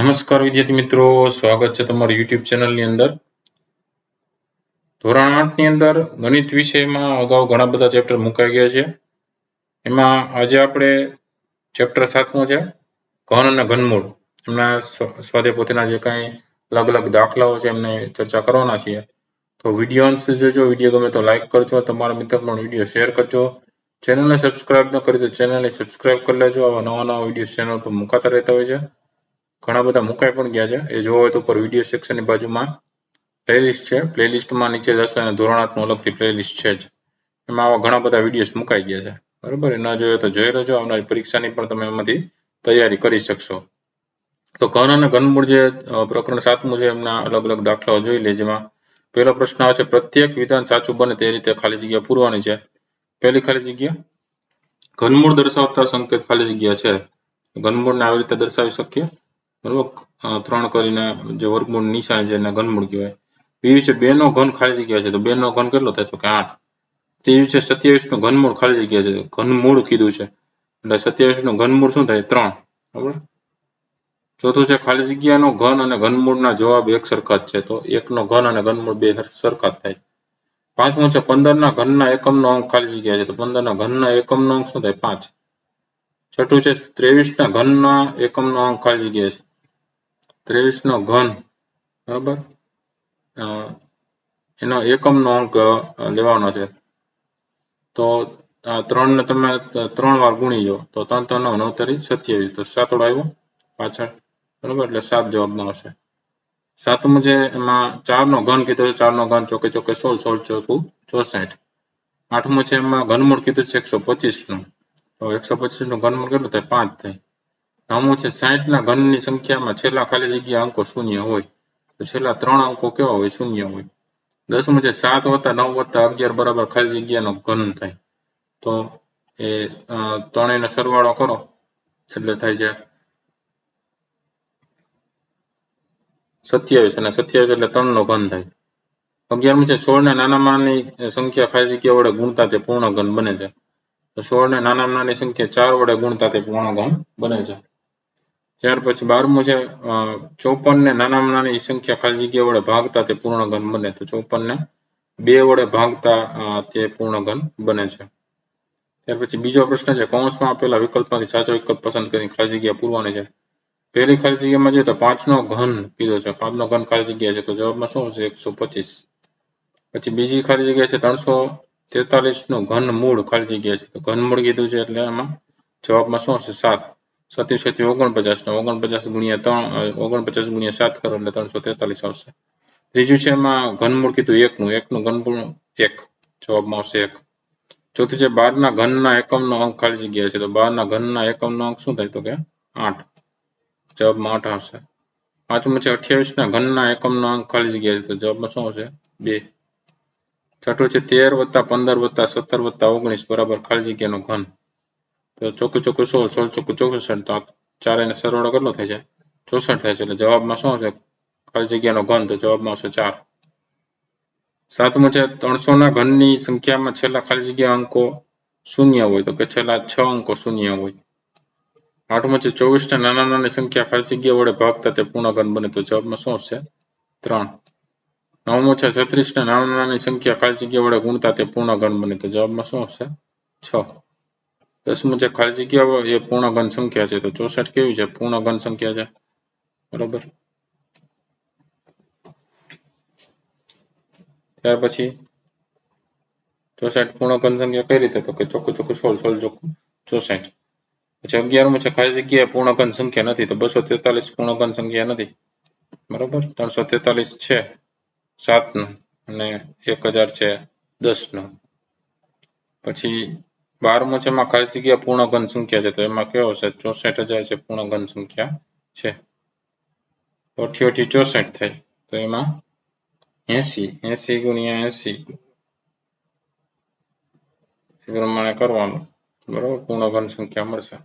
નમસ્કાર વિદ્યાર્થી મિત્રો, સ્વાગત છે તમારું YouTube ચેનલની અંદર. ધોરણ 8 ની અંદર ગણિત વિષયમાં અગાઉ ઘણા બધા ચેપ્ટર મુકાઈ ગયા છે. એમાં આજે આપણે ચેપ્ટર 7મું છે ઘન અને ઘનમૂળ. એમના સ્વાધ્યાય પોતેના જે કાંઈ અલગ અલગ દાખલાઓ છે એમને ચર્ચા કરવાના છીએ. તો વિડીયો અંત સુધી જોજો. વિડીયો ગમે તો લાઈક કરજો, તમારા મિત્રો પણ વિડીયો શેર કરજો. ચેનલને સબસ્ક્રાઇબ ન કરી તો ચેનલને સબસ્ક્રાઇબ કરી લેજો. આવા નવા નવા વિડીયો ચેનલ પર મુકાતા રહેતા હોય છે. ઘણા બધા મુકાઈ પણ ગયા છે. એ જોવો હોય તો ઉપર વિડીયો સેક્શનની બાજુમાં પ્લેલિસ્ટ છે. પ્લેલિસ્ટમાં નીચે જશો અને ધોરણ 8નું અલગથી પ્લેલિસ્ટ છે જ. એમાં આવા ઘણા બધા વિડીયોઝ મુકાઈ ગયા છે. બરાબર, ન જોયો તો જોઈ લેજો. આવનારી પરીક્ષાની પણ તમે એમાંથી તૈયારી કરી શકશો. તો ઘન અને ઘનમૂળ જે પ્રકરણ 7મું છે એમના અલગ અલગ દાખલાઓ જોઈ લે. જેમાં પહેલો પ્રશ્ન આવે છે, પ્રત્યેક વિધાન સાચું બને તે રીતે ખાલી જગ્યા પૂરવાની છે. પહેલી ખાલી જગ્યા, ઘનમૂળ દર્શાવતા સંકેત ખાલી જગ્યા છે. ઘનમૂળને આવી રીતે દર્શાવી શકીએ. બરોબર, 3 કરીને જે વર્ગમૂળ નિશાની છે એને ઘનમૂળ કહેવાય. બીજું છે 2 નો ઘન ખાલી જગ્યા છે. તો 2 નો ઘન કેટલો થાય? તો કે 8. ત્રીજું છે 27 નું ઘનમૂળ ખાલી જગ્યા છે. ઘનમૂળ કીધું છે એટલે 27 નું ઘનમૂળ શું થાય? 3. બરાબર. ચોથું છે ખાલી જગ્યાનો ઘન અને ઘનમૂળના જવાબ એક સરખા જ છે. તો 1 નો ઘન અને ઘનમૂળ બે સરખા જ થાય. પાંચમું છે 15 ના ઘનના એકમનો અંક ખાલી જગ્યા છે. તો 15 ના ઘનના એકમનો અંક શું થાય? 5. છઠ્ઠું છે 23 ના ઘનના એકમનો અંક ખાલી જગ્યા છે. 23 નો ઘન, બરાબર, એનો એકમનો અંક લેવાનો છે. તો 3 ને તમે 3 વાર ગુણી જો તો 3 3 9 9 તારી 27. તો 7 આવ્યો પાછળ, બરાબર, એટલે 7 જવાબમાં આવશે. સાતમું છે એમાં 4 નો ઘન કીધો છે. 4 નો ઘન ચોકે ચોકે 16, 16 ચોકું 64. આઠમું છે એમાં ઘનમૂળ કીધું છે 125 નું. તો 125 નું ઘનમૂળ કેટલું થાય? 5 થાય. નવમું છે 60 ના ઘનની સંખ્યામાં છેલ્લા ખાલી જગ્યા અંકો શૂન્ય હોય. તો છેલ્લા 3 અંકો કેવા હોય? શૂન્ય હોય. 10મું છે 7 + 9 + 11 બરાબર ખાલી જગ્યાનો ઘન થાય. તો એ ત્રણેયનો સરવાળો કરો એટલે થાય છે 27, અને 27 એટલે 3 નો ઘન થાય. 11મું છે 16 ને નાનામાં નાની સંખ્યા ખાલી જગ્યા વડે ગુણતા તે પૂર્ણ ઘન બને છે. તો 16 ને નાનામાં નાની સંખ્યા 4 વડે ગુણતા તે પૂર્ણ ઘન બને છે. ત્યાર પછી 12મું છે 54 ને નાનામાં નાની સંખ્યા ખાલી જગ્યા વડે ભાગતા તે પૂર્ણ ઘન બને. તો 54 ને 2 વડે ભાગતા તે પૂર્ણ ઘન બને છે. ત્યાર પછી બીજો પ્રશ્ન છે, કૌંસમાં આપેલા વિકલ્પમાંથી સાચો વિકલ્પ પસંદ કરીને ખાલી જગ્યા પૂરવાની છે. પહેલી ખાલી જગ્યામાં જોઈએ તો 5 નો ઘન કીધો છે. 5 નો ઘન ખાલી જગ્યા છે. તો જવાબમાં શું હશે? 125. પછી બીજી ખાલી જગ્યા છે 343 નું ઘનમૂળ ખાલી જગ્યા છે. તો ઘનમૂળ કીધું છે એટલે આમાં જવાબમાં શું હશે? 7. 37 49, 49 ગુણ્યા 3, 49 ગુણ્યા 7 કરો એટલે 343 આવશે. ત્રીજું છે એમાં ઘનમૂળ કીધું 1 નું ઘનમૂળ 1, જવાબમાં આવશે 1. ચોથું છે 12 ના ઘનના એકમનો અંક ખાલી જગ્યા છે. તો 12 ના ઘનના એકમનો અંક શું થાય? તો કે 8, જવાબમાં 8 આવશે. પાંચમું છે 28 ના ઘનના એકમનો અંક ખાલી જગ્યા છે. તો જવાબમાં શું આવશે? 2. છઠ્ઠું છે 13 + 15 + 17 + 19 બરાબર ખાલી જગ્યાનો ઘન. તો ચોખ્ખું ચોખ્ખું 16, 16 ચોખ્ખું 64. તો ચારેયનો સરવાળો કેટલો થાય છે? 64 થાય છે. એટલે જવાબમાં શું આવશે? ખાલી જગ્યાનો ઘન. તો જવાબમાં આવશે 4. સાતમું છે 300 ના ઘનની સંખ્યામાં છેલ્લા ખાલી જગ્યા અંકો શૂન્ય હોય. તો કે છેલ્લા 6 અંકો શૂન્ય હોય. આઠમું છે 24 ને નાના નાની સંખ્યા ખાલી જગ્યા વડે ભાગતા તે પૂર્ણ ઘન બને. તો જવાબમાં શું હશે? 3. નવમું છે 36 ને નાના નાની સંખ્યા ખાલી જગ્યા વડે ગુણતા તે પૂર્ણ ઘન બને. તો જવાબમાં શું હશે? 6. 10મું છે ખાલી જગ્યા એ પૂર્ણ ઘન સંખ્યા છે. તો 64 કેવી છે? પૂર્ણ ઘન સંખ્યા છે. બરાબર. ત્યાર પછી 64 પૂર્ણ ઘન સંખ્યા કઈ રીતે? તો કે ચોખ્ખું ચોખ્ખું 16, 16 ચોખ્ખું 64. પછી 11મું છે ખાલી જગ્યાએ પૂર્ણ ઘન સંખ્યા નથી. તો 243 પૂર્ણ ઘન સંખ્યા નથી. બરાબર. 343 છે 7 નું અને 1000 છે 10 નું. પછી 12મું છે એમાં ખાલી જગ્યા પૂર્ણ ઘન સંખ્યા છે. તો એમાં કેવો હશે? 64000 છે પૂર્ણ ઘન સંખ્યા છે. 88 64 થાય. તો એમાં 80 ગુણ્યા 80 એ પ્રમાણે કરવાનું. બરાબર, પૂર્ણ ઘન સંખ્યા મળશે.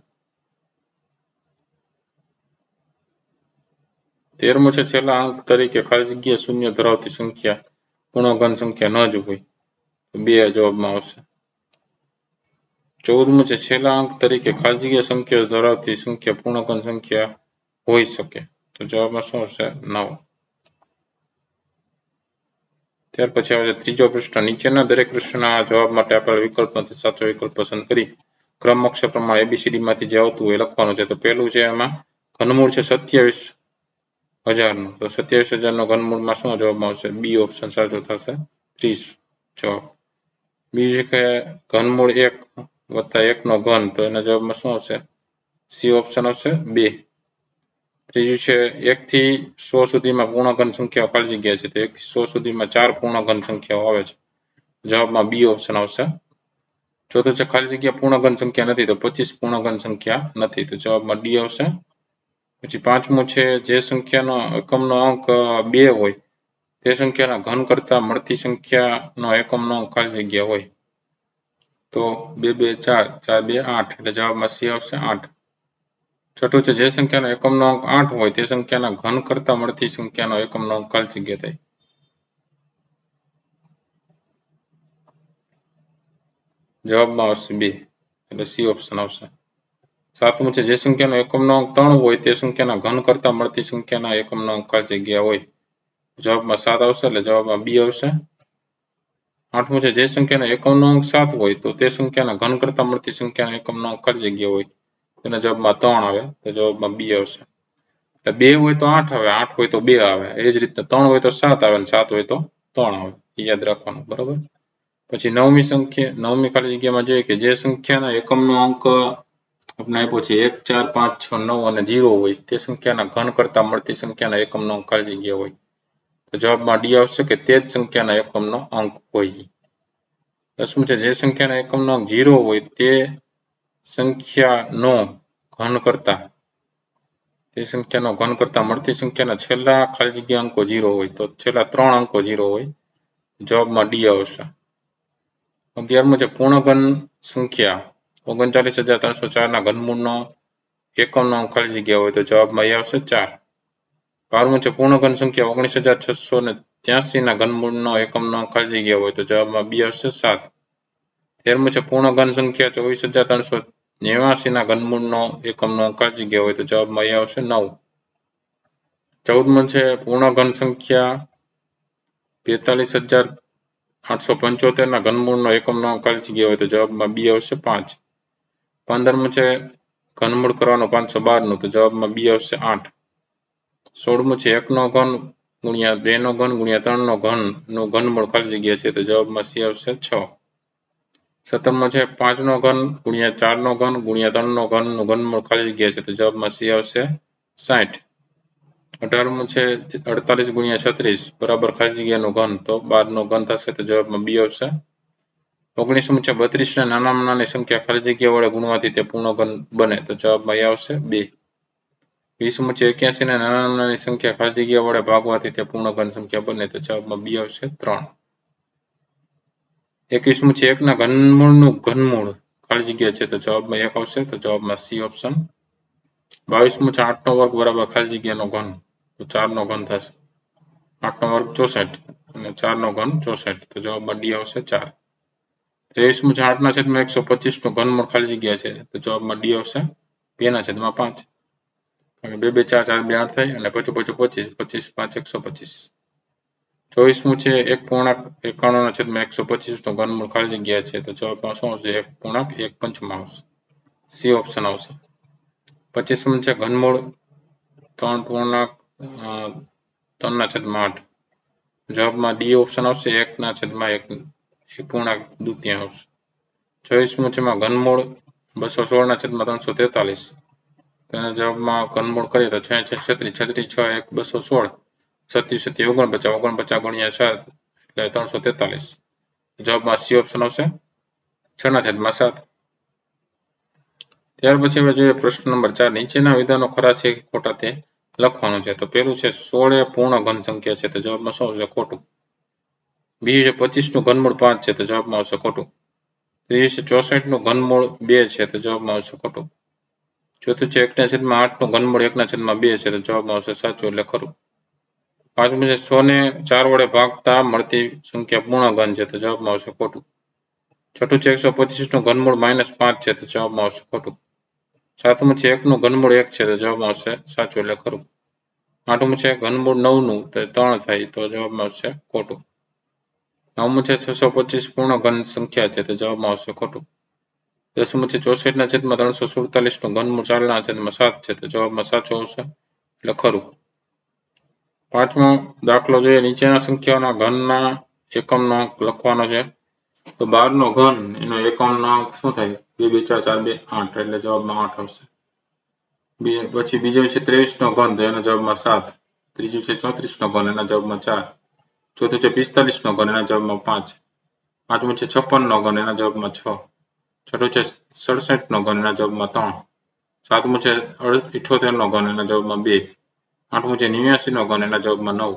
13મું છે છેલ્લા અંક તરીકે ખાલી જગ્યા શૂન્ય ધરાવતી સંખ્યા પૂર્ણ ઘન સંખ્યા ન જ હોય. તો 2 જવાબમાં આવશે. 14મું છે છેલ્લા અંક તરીકે ખાલી જગ્યા સંખ્યા ધરાવતી સંખ્યા પૂર્ણ ઘન સંખ્યા હોઈ શકે. તો જવાબમાં શું આવશે 9। ત્યાર પછી આવે છે ત્રીજો પ્રશ્ન, નીચેના દરેક પ્રશ્નના જવાબ માટે આપેલ વિકલ્પમાંથી સાચો વિકલ્પ પસંદ કરી ક્રમ અક્ષર પ્રમાણે ABCD માંથી જે આવતું હોય લખવાનું છે। તો પહેલું છે એમાં ઘનમૂળ છે 27,000 તો 27,000 નો ઘનમૂળમાં શું જવાબમાં આવશે? બી ઓપ્શન સાચો થશે, 30 જવાબ। બીજું કે ઘનમૂળ 1 વત્તા 1 નો ઘન તો એના જવાબમાં શું આવશે? સી ઓપ્શન આવશે 2। ત્રીજું છે 1 થી 100 સુધીમાં પૂર્ણ ઘન સંખ્યાઓ ખાલી જગ્યા છે, તો 1 થી 100 સુધીમાં 4 પૂર્ણ ઘન સંખ્યાઓ આવે છે, જવાબમાં બી ઓપ્શન આવશે। ચોથું છે ખાલી જગ્યા પૂર્ણ ઘન સંખ્યા નથી, તો 25 પૂર્ણ ઘન સંખ્યા નથી, તો જવાબમાં ડી આવશે। પછી પાંચમું છે જે સંખ્યાનો એકમનો અંક 2 હોય તે સંખ્યાના ઘન કરતા મળતી સંખ્યાનો એકમનો અંક ખાલી જગ્યા હોય, તો 2 2 4 4 2 8 એટલે જવાબમાં સી આવશે 8। છઠ્ઠું છે જે સંખ્યાનો એકમનો અંક 8 હોય તે સંખ્યાના ઘન કરતા મળતી સંખ્યાનો એકમનો અંક ખાલી જગ્યા થાય, જવાબમાં આવશે 2 એટલે સી ઓપ્શન આવશે। સાતમું છે જે સંખ્યાનો એકમનો અંક 3 હોય તે સંખ્યાના ઘન કરતા મળતી સંખ્યાના એકમનો અંક ખાલી જગ્યા હોય, જવાબમાં 7 આવશે એટલે જવાબમાં બી આવશે। આઠમું છે જે સંખ્યાનો એકમનો અંક 7 હોય તો તે સંખ્યાના ઘન કરતા મળતી સંખ્યાના એકમનો અંક ખાલી જગ્યા હોય, તેના જવાબમાં 3 આવે, તો જવાબમાં બી આવશે। એટલે 2 હોય તો 8 આવે, 8 હોય તો 2 આવે, એ જ રીતે 3 હોય તો 7 આવે અને 7 હોય તો 3 આવે, યાદ રાખવાનું, બરાબર। પછી નવમી ખાલી જગ્યામાં જોઈએ કે જે સંખ્યાના એકમનો અંક આપણે આપ્યો છે 1 4 5 6 9 અને 0 હોય તે સંખ્યાના ઘન કરતા મળતી સંખ્યાના એકમનો અંક ખાલી જગ્યા હોય, તો જવાબમાં ડી આવશે કે તે જ સંખ્યાના એકમનો અંક હોય। દસમું છે જે સંખ્યાના એકમનો અંક 0 હોય તે સંખ્યાનો ઘન કરતા મળતી સંખ્યાના છેલ્લા ખાલી જગ્યા અંકો 0 હોય, તો છેલ્લા 3 અંકો 0 હોય, જવાબમાં ડી આવશે। 11મું છે પૂર્ણ ઘન સંખ્યા 39,304 ના ઘનમૂળનો એકમનો અંક ખાલી જગ્યા હોય, તો જવાબમાં એ આવશે 4। 12મું છે પૂર્ણ ઘન સંખ્યા 19,683 ના ઘનમૂળનો એકમનો અંક ખાલી જગ્યા હોય, તો જવાબમાં બી આવશે 7। 13મું છે પૂર્ણ ઘન સંખ્યા 24,389 ના ઘનમૂળનો એકમનો અંક ખાલી જગ્યા હોય, તો જવાબમાં એ આવશે 9। 14મું છે પૂર્ણ ઘન સંખ્યા 42,875 ના ઘનમૂળનો એકમનો અંક ખાલી જગ્યા હોય, તો જવાબમાં બી આવશે 5। 15મું છે ઘનમૂળ કરવાનો 512 નું, તો જવાબમાં બી આવશે 8। 16મું છે 1 નો ઘન ગુણ્યા 2 નો ઘન ગુણ્યા 3 નો ઘન નું ઘનમૂળ ખાલી જગ્યા છે, તો જવાબમાં સી આવશે 6। 17મું છે 5 નો ઘન ગુણ્યા 4 નો ઘન ગુણ્યા 3 નો ઘન નું ઘનમૂળ ખાલી જગ્યા છે, તો જવાબમાં સી આવશે 60। 18મું છે 48 ગુણ્યા 36 બરાબર ખાલી જગ્યાનું ઘન, તો 12 નો ઘન થશે, તો જવાબમાં બી આવશે। 19મું છે 32 ને નાનામાં નાની સંખ્યા ખાલી જગ્યા વડે ગુણવાથી તે પૂર્ણ ઘન બને, તો જવાબમાં એ આવશે 2। 20મું છે 81 ને નાનામાં નાની સંખ્યા ખાલી જગ્યા વડે ભાગવાથી તે પૂર્ણ ઘન સંખ્યા બને, તો જવાબમાં બી આવશે 3। 21મું છે 1 ના ઘનમૂળનું ઘનમૂળ ખાલી જગ્યા છે, તો જવાબમાં 1 આવશે, તો જવાબમાં સી ઓપ્શન। 22મું છે 8 નો વર્ગ બરાબર ખાલી જગ્યાનો ઘન, તો 4 નો ઘન થશે, 8 નો વર્ગ 64 અને 4 નો ઘન 64, તો જવાબમાં ડી આવશે 4। 23મું છે 8/125 નું ઘનમૂળ ખાલી જગ્યા છે, તો જવાબમાં ડી આવશે 2/5, અને 2 2 4 4 2 8 થાય અને 5 5 25 25 5 125। 24મું છે 1.91/125 નું ઘનમૂળ ખાલી જગ્યા છે, તો જવાબમાં શું આવશે? 1.1 આવશે, સી ઓપ્શન આવશે। 25મું છે ઘનમૂળ 3.3/8, જવાબમાં ડી ઓપ્શન આવશે 1/1 1.2। 24મું છે ઘનમૂળ 216/343, તેના જવાબમાં ઘનમૂળ કરીએ તો 6 6 36 36 6 1 216 37 37 49 49 ગુણ્યા 7 એટલે 343, જવાબમાં સી ઓપ્શન આવશે 6/7। ત્યાર પછી હવે જોઈએ પ્રશ્ન નંબર 4, નીચેના વિધાનો ખરા છે કે ખોટા તે લખવાનું છે। તો પેલું છે 16 એ પૂર્ણ ઘન સંખ્યા છે, તો જવાબમાં શું આવશે? ખોટું। બીજું છે 25 નું ઘનમૂળ 5 છે, તો જવાબમાં આવશે ખોટું। ત્રીજું છે 64 નું ઘનમૂળ 2 છે, તો જવાબમાં આવશે ખોટું। ચોથું છે 1/8 નું ઘનમૂળ 1/2 છે, તો જવાબમાં આવશે સાચું એટલે ખરું। પાંચમું છે 100 ને 4 વડે ભાગતા મળતી સંખ્યા પૂર્ણ ઘન છે, તો જવાબમાં આવશે ખોટું। છઠ્ઠું છે 125 નું ઘનમૂળ -5 છે, તો જવાબમાં આવશે ખોટું। સાતમું છે 1 નું ઘનમૂળ 1 છે, તો જવાબમાં આવશે સાચું એટલે ખરું। આઠમું છે ઘનમૂળ 9 નું તો 3 થાય તો જવાબમાં આવશે ખોટું. નવમું છે 625 પૂર્ણ ઘન સંખ્યા છે તો જવાબમાં આવશે ખોટું. 10મું છે 64/347 નું ઘનમૂળ 4/7 છે તો જવાબમાં સાચું આવશે એટલે ખરું. 5મો દાખલો જોઈએ. નીચેના સંખ્યાઓના ઘનના એકમનો અંક લખવાનો છે. તો 12 નો ઘન એનો એકમનો અંક શું થાય? 2 2 4 4 2 8 એટલે જવાબમાં 8 આવશે. પછી બીજો છે 23 નો ઘન તો એના જવાબમાં 7. ત્રીજું છે 34 નો ઘન એના જવાબમાં 4. ચોથું છે 45 નો ઘન એના જવાબમાં 5. પાંચમું છે 56 નો ઘન એના જવાબમાં 6. છઠ્ઠું છે 67 નો ઘન એના જવાબમાં 3. સાતમું છે 78 નો ઘન એના જવાબમાં 2. આઠમું છે 89 નો ઘન એના જવાબમાં 9.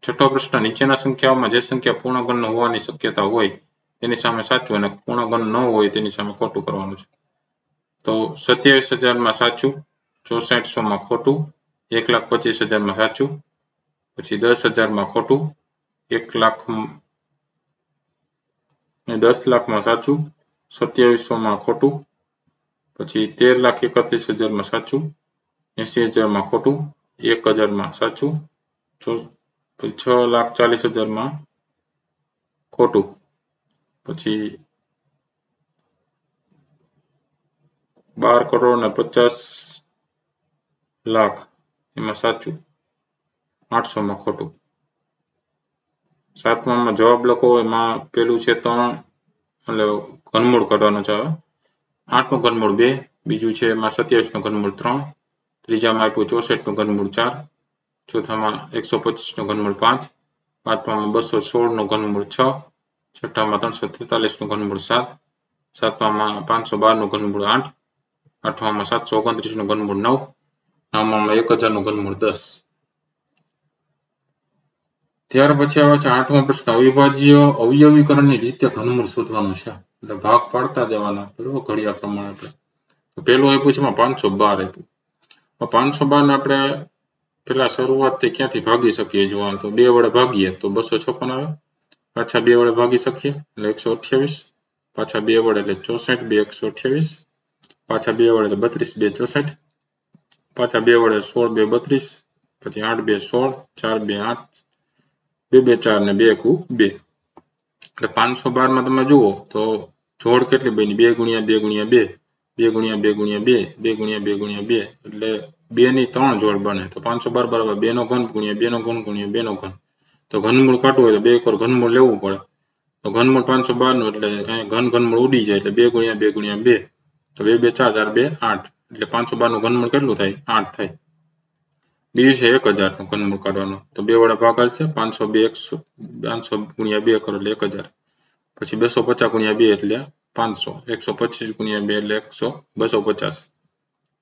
છઠ્ઠો પ્રશ્ન. નીચેના સંખ્યાઓમાં જે સંખ્યા પૂર્ણ ઘન હોવાની શક્યતા હોય તેની સામે સાચું અને પૂર્ણ ઘન ન હોય તેની સામે ખોટું કરવાનું છે. તો 27,000 માં સાચું, 6400 માં ખોટું, 1,25,000 માં સાચું, પછી 10,000 માં ખોટું, 1 લાખ ને 10 લાખમાં સાચું, 2700 માં ખોટું, પછી 13,31,000 માં સાચું, 80,000 માં ખોટું, 1,000 માં સાચું, પછી 6,40,000 માં ખોટું, પછી 12 કરોડ ને 50 લાખ એમાં સાચું, 800 માં ખોટું. સાતમામાં જવાબ લખો. એમાં પેલું છે 3 એટલે ઘનમૂળ કાઢવાનો છે. 8 નું ઘનમૂળ 2, બીજું છે એમાં 27 નું ઘનમૂળ 3, ત્રીજામાં આપ્યું 64 નું ઘનમૂળ 4, ચોથામાં 125 નું ઘનમૂળ 5, પાંચમામાં 216 નું ઘનમૂળ 6, છઠ્ઠામાં 343 નું ઘનમૂળ 7, સાતમામાં 512 નું ઘનમૂળ 8, આઠમામાં 729 નું ઘનમૂળ 9, નવમામાં 1000 નું ઘનમૂળ 10. ત્યાર પછી આવે છે 8મો પ્રશ્ન. અવિભાજ્ય અવયવીકરણની રીતે ઘનમૂળ શોધવાનું છે. એટલે ભાગ પાડતા જવાના બરોબર ઘડિયા પ્રમાણે. તો પેલું આપ્યું છે એમાં 512 આપ્યું. 512 ને આપણે પેલા શરૂઆતથી ક્યાંથી ભાગી શકીએ જોવાનું. તો 2 વડે ભાગીએ તો 256 આવે. પાછા 2 વડે ભાગી શકીએ એટલે 128. પાછા 2 વડે એટલે 64 2 128. પાછા 2 વડે એટલે 32 2 64. પાછા 2 વડે 16 2 32. પછી 8 2 16, 4 2 8, 2 2 4 ને 2 1 2. એટલે 512 માં તમે જુઓ તો જોડ કેટલી બની? 2 ગુણ્યા 2 ગુણ્યા 2, 2 ગુણ્યા 2 ગુણ્યા 2, 2 ગુણ્યા 2 ગુણ્યા 2 એટલે 2 ની 3 જોડ બને. તો 512 બરાબર 2 નો ઘન ગુણ્યા 2 નો ઘન ગુણ્યા 2 નો ઘન. તો ઘનમૂળ કાઢવું હોય તો 2 એકવાર ઘનમૂળ લેવું પડે. તો ઘનમૂળ 512 નું એટલે ઘનમૂળ ઉડી જાય એટલે 2 ગુણ્યા 2 ગુણ્યા 2 તો 2 2 4 4 2 8 એટલે 512 નું ઘનમૂળ કેટલું થાય? 8 થાય. બીજું છે 1000 નું ઘનમૂળ કાઢવાનું. તો 2 વડે ભાગાશે 500 ગુણ્યા 2 કરો એટલે 1000. પછી 250 ગુણ્યા 2 એટલે 500, 125 ગુણ્યા 2 એટલે 250.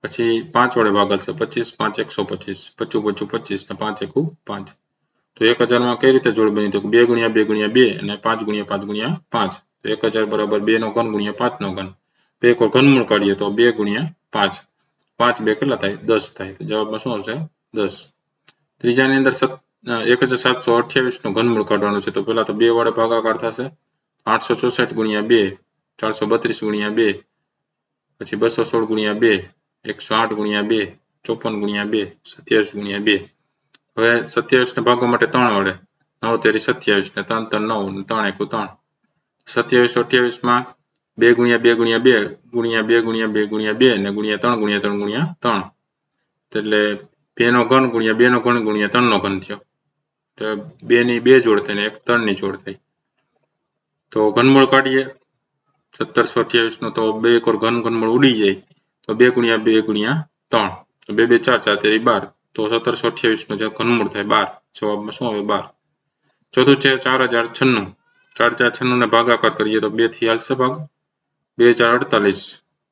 પછી 5 વડે ભાગાશે 25 5 125, 25 25 ને 5 1 5. તો 1000 માં કઈ રીતે જોડ બની? તો 2 ગુણ્યા 2 ગુણ્યા 2 અને 5 ગુણ્યા 5 ગુણ્યા 5. તો 1000 બરાબર 2 નો ઘન ગુણ્યા 5 નો ઘન. તો એક ઘનમૂળ કાઢીએ તો 2 ગુણ્યા 5. 5 2 કેટલા થાય? 10 થાય. તો જવાબમાં શું આવશે? 10. ત્રીજાની અંદર 1728 નું ઘનમૂળ કાઢવાનું છે. તો પહેલા તો 2 વડે ભાગાકાર થશે. 864 ગુણ્યા 2, 432 ગુણ્યા 2, પછી 216 ગુણ્યા 2, 108 ગુણ્યા 2, 54 ગુણ્યા 2, 27 ગુણ્યા 2. હવે 27 ને ભાગવા માટે 3 વડે 9 તેરી 27 ને 3 3 9 ને 3 1 3. 27 28 માં 2 ગુણ્યા 2 ગુણ્યા 2 ગુણ્યા 2 ગુણ્યા 2 ગુણ્યા 2 ને ગુણ્યા 3 ગુણ્યા 3 ગુણ્યા 3. એટલે 2 નો ઘન ગુણ્યા 2 નો ઘન ગુણ્યા 3 નો ઘન થયો. તો 2 ની 2 જોડ થાય ને 1 3 ની જોડ થાય. તો ઘનમૂળ કાઢીએ 1728 નો તો 2 એકવાર ઘનમૂળ ઉડી જાય તો 2 ગુણ્યા 2 ગુણ્યા 3 તો 2 2 4 4 તેરી 12. તો 1728 નો જે ઘનમૂળ થાય 12. જવાબમાં શું આવે? 12. ચોથું છે 4096. 4096 ને ભાગાકાર કરીએ તો 2 થી હાલશે ભાગ. 2048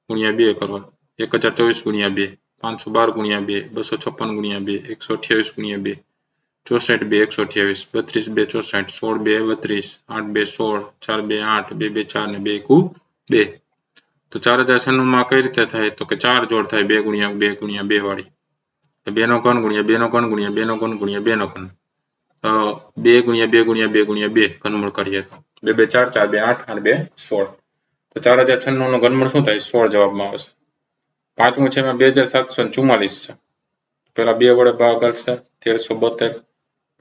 ગુણ્યા 2 કરો 1024 ગુણ્યા 2, 512 ગુણ્યા 2, 256 ગુણ્યા 2, 128 ગુણ્યા 2, 64 2 128, 32 2 64, 16 2 8 2 16, 4 2 8, 2 2 4 ને 2 1 2. તો 4096 માં કઈ રીતે થાય? તો કે 4 જોડ થાય 2 ગુણ્યા 2 ગુણ્યા 2 વાળી. 2 નો ઘન ગુણ્યા 2 નો ઘન ગુણ્યા 2 નો ઘન ગુણ્યા 2 નો ઘન. 2 ગુણ્યા 2 ગુણ્યા 2 ગુણ્યા 2 ઘનમૂળ કરીએ તો 2 2 4 4 2 8 અને 2 16. તો 4096 નું ઘનમૂળ શું થાય? 16 જવાબમાં આવશે. પાંચમું છે એમાં 2744 છે. પેલા 2 વડે ભાગાકાર છે 1372,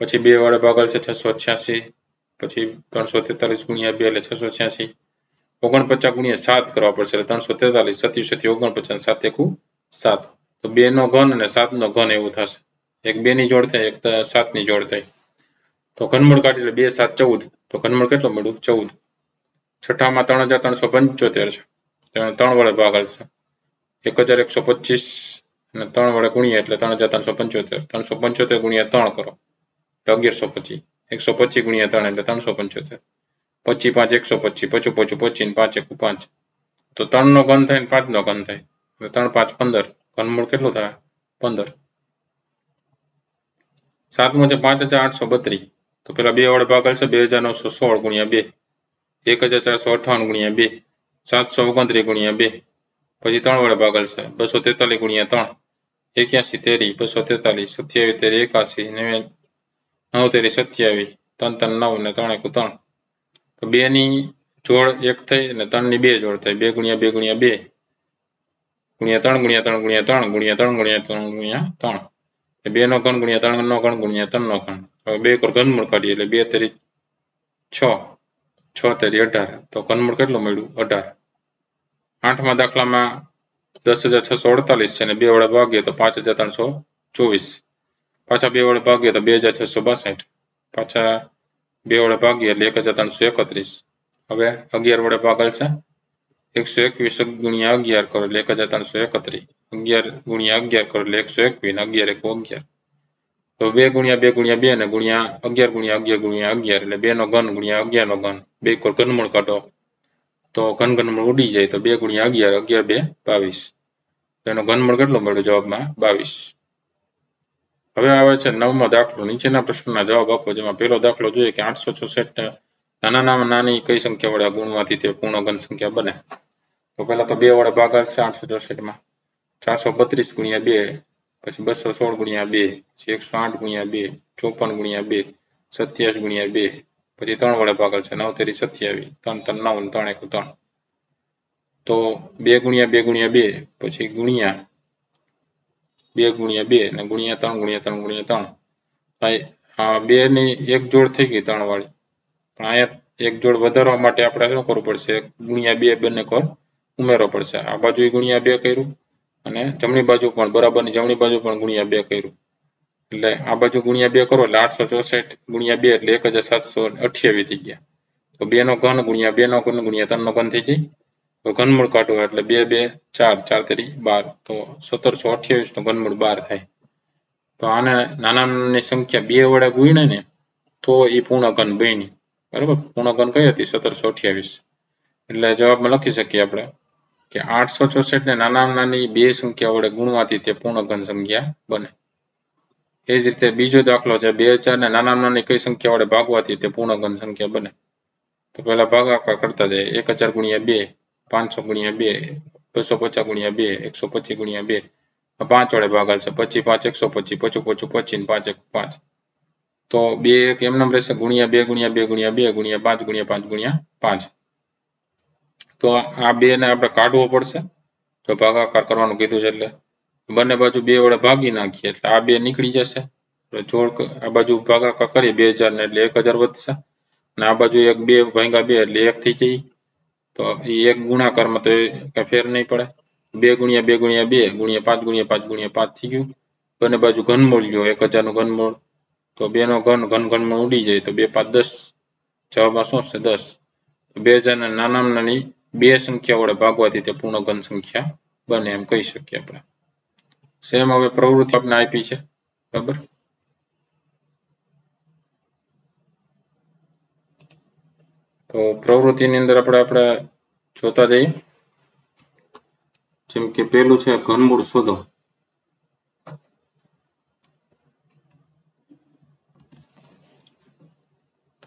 પછી 2 વડે ભાગાકાર છે 686, પછી 343 ગુણ્યા 2 એટલે 686, 49 ગુણ્યા 7 કરવા પડશે એટલે 343, 37, 49, 7 એકુ 7. તો 2 નો ઘન અને 7 નો ઘન એવું થશે. એક 2 ની જોડ થાય, એક 7 ની જોડ થાય. તો ઘનમૂળ કાઢી એટલે 2 7 14. તો ઘનમૂળ કેટલો મળ્યું? 14. છઠ્ઠામાં 3375 છે, 3 વડે ભાગાકાર છે 1125 અને 3 વડે ગુણ્યા એટલે 3375. 375 ગુણ્યા 3 કરો એટલે 1125. 125 ગુણ્યા 3 એટલે 375. 25 5 125, 25 25 5 1 5. તો 3 નો ઘન થાય ને 5 નો ઘન થાય. 3 5 15. ઘનમૂળ કેટલું થાય? 15. સાતમું છે 5832. તો પેલા 2 વડે ભાગાકાર છે 2916 ગુણ્યા 2, 1458 ગુણ્યા 2, 729 ગુણ્યા 2, પછી 3 વડે ભાગાકાર છે 243 ગુણ્યા 3, 81 13 243, 27 13 81, 9 9 27, 3 3 9 ને 3 1 3. તો 2 ની જોડ 1 થઈ અને 3 ની 2 જોડ થાય. 2 ગુણ્યા 2 ગુણ્યા 2 ગુણ્યા 3 ગુણ્યા 3 ગુણ્યા 3 ગુણ્યા 3 ગુણ્યા 3 ગુણ્યા 3. 2 નો ઘન ગુણ્યા 3 નો ઘન ગુણ્યા 3 નો ઘન. હવે 2 પર ઘનમૂળ કાઢીએ એટલે 2 તેરી 6, 6 તેરી 18. તો ઘનમૂળ કેટલું મળ્યું? 18. 8મા દાખલામાં 10648 છે અને 2 વડે ભાગીએ તો 5324. પાછા 2 વડે ભાગીએ તો 2662. પાછા 2 વડે ભાગીએ એટલે 1331. હવે 11 વડે ભાગાકાર છે 121 ગુણ્યા 11 કરો એટલે 1331. 11 ગુણ્યા 11 કરો એટલે 121 ને 11 1 11. તો 2 ગુણ્યા 2 ગુણ્યા 2 ને ગુણ્યા 11 ગુણ્યા 11 ગુણ્યા 11 એટલે 2 નો ઘન ગુણ્યા 11 નો ઘન. 2 પર ઘનમૂળ કાઢો તો ઘનમૂળ ઉડી જાય તો 2 ગુણ્યા 11, 11 2 22. તો એનો ઘનમૂળ કેટલો મળ્યો જવાબમાં? 22. હવે આવે છે 9મો દાખલો. નીચેના પ્રશ્નના જવાબ આપો. જેમાં પહેલો દાખલો જોઈએ કે 864 નાનામાં નાની કઈ સંખ્યા વડે ગુણવાથી તે પૂર્ણ ઘન સંખ્યા બને. તો પહેલા તો 2 વડે ભાગાકાર છે 864 માં 432 ગુણ્યા 2, પછી 216 ગુણ્યા 2, પછી 108 ગુણ્યા 2, 54 ગુણ્યા 2, 27 ગુણ્યા 2, પછી 3 વડે ભાગાકાર છે 9 તેરી 27, 3 3 9 3 1 3. તો 2 ગુણ્યા 2 ગુણ્યા 2 પછી ગુણ્યા 2 ગુણ્યા 2 ને ગુણ્યા 3 ગુણ્યા 3 ગુણ્યા 3. આ 2 ની એક જોડ થઈ ગઈ 3 વાળી. પણ અહીંયા એક જોડ વધારવા માટે આપણે શું કરવું પડશે? ગુણ્યા 2 બંને કોર ઉમેરવો પડશે. આ બાજુ ગુણ્યા 2 કર્યું અને જમણી બાજુ પણ બરાબરની જમણી બાજુ પણ ગુણ્યા 2 કર્યું. એટલે આ બાજુ ગુણ્યા 2 કરો એટલે 864 ગુણ્યા 2 એટલે 1728 થઈ ગયા. તો 2 નો ઘન ગુણ્યા 2 નો ઘન ગુણ્યા 3 નો ઘન થઈ જાય. તો ઘનમૂળ કાઢો એટલે 2 2 4, 4 તેરી 12. તો 1728 નો ઘનમૂળ 12 થાય. તો આને નાનાની સંખ્યા 2 વડે ગુણ્યા ને તો એ પૂર્ણ ઘન બની. બરાબર? પૂર્ણ ઘન કઈ હતી? 1728. એટલે જવાબમાં લખી શકીએ આપણે કે 864 ને નાનામાં નાની 2 સંખ્યા વડે ગુણવાથી તે પૂર્ણ ઘન સંખ્યા બને. એ જ રીતે બીજો દાખલો છે 2000 ને નાનામાં નાની કઈ સંખ્યા વડે ભાગવાથી તે પૂર્ણ ઘન સંખ્યા બને. તો પહેલા ભાગાકાર કરતા જાય 1000 ગુણ્યા 2, 500 ગુણ્યા 2, 250 ગુણ્યા 2, 125 ગુણ્યા 2. 5 વડે ભાગાકાર છે 25 5 125, 25 25 5 1 5. તો 2 1 એમ રહેશે ગુણ્યા 2 ગુણ્યા 2 ગુણ્યા 2 ગુણ્યા 5 ગુણ્યા 5 ગુણ્યા 5. તો આ 2 ને આપણે કાઢવો પડશે. તો ભાગાકાર કરવાનું કીધું છે એટલે બંને બાજુ 2 વડે ભાગી નાખીએ એટલે આ 2 નીકળી જશે. જોડ આ બાજુ ભાગાકાર કરીએ 2000 ને એટલે 1000 વધશે અને આ બાજુ 1 2 ભાગ્યા 2 એટલે 1 થઈ જાય. તો એ 1 ગુણાકારમાં તો કઈ ફેર નહીં પડે. 2 ગુણ્યા 2 ગુણ્યા 2 ગુણ્યા 5 ગુણ્યા 5 ગુણ્યા 5 થઈ ગયું. બંને બાજુ ઘનમૂળ લ્યો 1000 નું ઘનમૂળ. તો 2 નો ઘનમૂળ ઉડી જાય તો 2 5 10. જવાબમાં શું છે? 10. 2000 ને નાનામાં નાની 2 સંખ્યા વડે ભાગવાથી તે પૂર્ણ ઘન સંખ્યા બને એમ કહી શકીએ આપણે. સેમ હવે પ્રવૃત્તિ આપણે આપી છે. બરાબર? તો પ્રવૃત્તિની અંદર આપણે જોતા જઈએ. જેમ કે પહેલું છે ઘનમૂળ શોધો.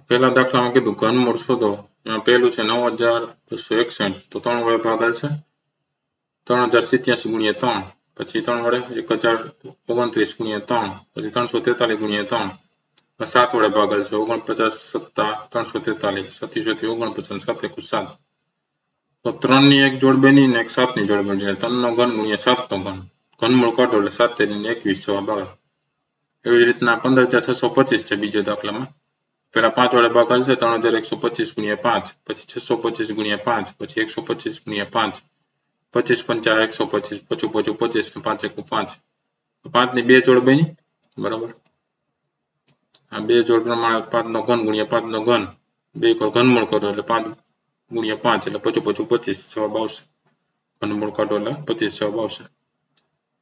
પહેલા દાખલામાં કીધું ઘનમૂળ શોધો. એમાં પહેલું છે 9261. તો 3 વડે ભાગાકાર છે 3087 ગુણ્યા 3, પછી 3 વડે 1029 ગુણ્યા 3, પછી 343 ગુણ્યા 3. 7 વડે ભાગાકાર છે 49 7 343, 27 49 7 1 7. તો 3 ની એક જોડ બની ને 1 7 ની જોડ બની. 3 નો ઘન ગુણ્યા 7 નો ઘન. ઘનમૂળ કાઢો એટલે 7 તેરી 21 = 22. એવી જ રીતના 15,625 છે બીજો દાખલામાં. પેલા 5 વડે ભાગ આવશે 3,125 × 5, પછી 625 × 5, પછી 125 × 5, 25 × 5 125, 25 25 25 5 5 ની 2 જોડ બની બરાબર. આ 2 જોડ પ્રમાણે 5 નો ઘન × 5 નો ઘન 2 પર ઘનમૂળ કરો એટલે 5 × 5 એટલે 25 25 જવાબ આવશે. ઘનમૂળ કાઢો એટલે 25 જવાબ આવશે.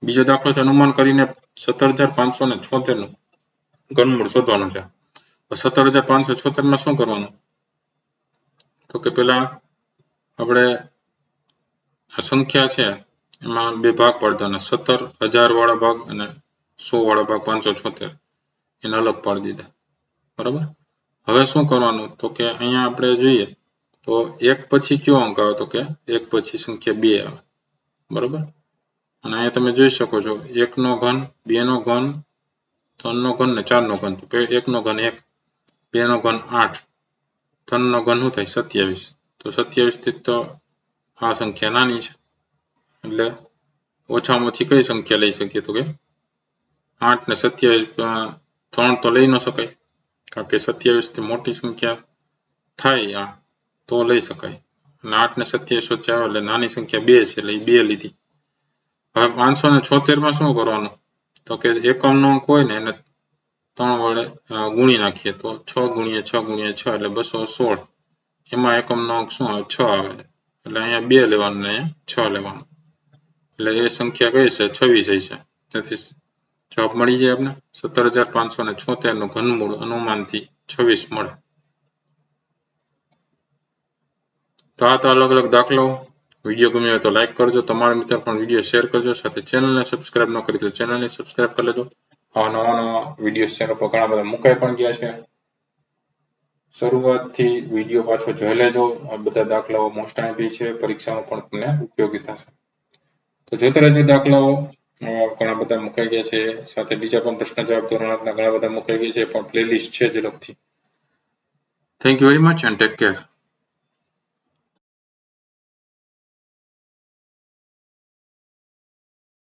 બીજો દાખલો છે અનુમાન કરીને 17,576 નું ઘનમૂળ શોધવાનું છે. 17,576 માં શું કરવાનું તો કે પેલા આપણે આ સંખ્યા છે એમાં બે ભાગ પાડવાના 17,000 વાળા ભાગ અને 100 વાળા ભાગ 576 એને અલગ પાડી દીધા બરાબર. હવે શું કરવાનું તો કે અહીંયા આપણે જોઈએ તો 1 પછી કયો અંક આવે તો કે 1 પછી સંખ્યા 2 આવે બરાબર. અને અહીંયા તમે જોઈ શકો છો 1 નો ઘન 2 નો ઘન 3 નો ઘન ને 4 નો ઘન. તો કે 1 નો ઘન 1, 2 નો ઘન 8, 3 નો ઘન શું થાય 27. તો 27 થી તો આ સંખ્યા નાની છે એટલે ઓછામાં ઓછી કઈ સંખ્યા લઈ શકીએ તો કે 8 ને 27 3 તો લઈ ન શકાય કારણ કે 27 થી મોટી સંખ્યા થાય આ તો લઈ શકાય અને 8 ને 27 વચ્ચે આવે એટલે નાની સંખ્યા 2 છે એટલે 2 લીધી. હવે 576 માં શું કરવાનું તો કે એકમનો અંક હોય ને એને 3 વડે ગુણી નાખીએ તો 6 × 6 × 6 એટલે 216. એમાં એકમનો અંક શું આવે 6 આવે એટલે અહીંયા 2 લેવાનું ને અહીંયા 6 લેવાનું એટલે એ સંખ્યા કઈ છે 26 છે. તેથી જવાબ મળી જાય આપણે 17,576 નું ઘનમૂળ અનુમાનથી 26 મળે. તો આ તો અલગ અલગ દાખલાઓ. વિડીયો ગમ્યો હોય તો લાઈક કરજો, તમારા મિત્રો પણ વિડીયો શેર કરજો, સાથે ચેનલને સબસ્ક્રાઇબ ન કરી તો ચેનલને સબસ્ક્રાઇબ કરી લેજો. આવા નવા વિડીયો ચેનલ પર ઘણા બધા મુકાઈ પણ ગયા છે. શરૂઆતથી વિડીયો પાછો જોઈ લેજો. આ બધા દાખલાઓ મોસ્ટ આઈએમપી છે, પરીક્ષામાં પણ તમને ઉપયોગી થશે. તો જોતા રહેજો દાખલાઓ. ઘણા બધા મુકાઈ ગયા છે, સાથે બીજા પણ પ્રશ્ન જવાબ ધોરણના ઘણા બધા મુકાઈ ગયા છે પણ પ્લેલિસ્ટ છે ઝડપથી. Thank you very much and take care.